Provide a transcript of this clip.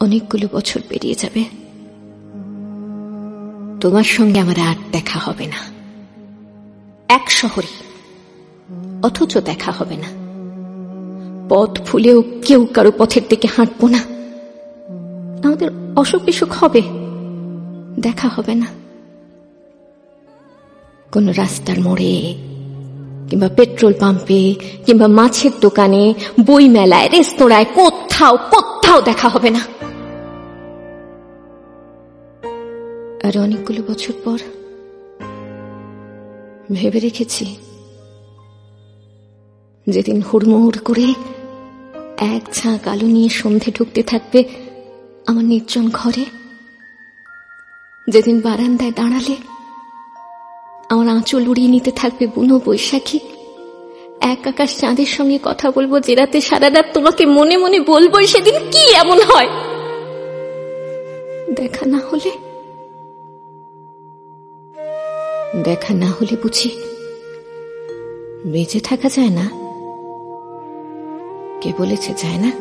অনেকগুলো বছর পেরিয়ে যাবে, তোমার সঙ্গে আমার আর দেখা হবে না। এক শহরে, অথচ দেখা হবে না। পথ ভুলেও কেউ কারো পথের দিকে হাঁটবো না। আমাদের অসুখ বিসুখ হবে, দেখা হবে না। কোন রাস্তার মোড়ে কিংবা পেট্রোল পাম্পে কিংবা মাছের দোকানে, বই মেলায়, রেস্তোরাঁয়, কোথাও কোথাও দেখা হবে না। আর অনেকগুলো বছর পর ভেবে রেখেছি, যেদিন হুড়মুড় করে এক ঝাঁক আলো নিয়ে সন্ধে ঢুকতে থাকবে আমার নির্জন ঘরে, যেদিন বারান্দায় দাঁড়ালে আমার আঁচল উড়িয়ে নিতে থাকবে বুনো বৈশাখী, এক আকাশ চাঁদের সঙ্গে কথা বলবো, যে রাতে সারা রাত তোমাকে মনে মনে বলবো, সেদিন কি এমন হয় দেখা না হলে? দেখা না হলে বুঝি বেঁচে থাকা যায় না? কে বলেছে যায় না?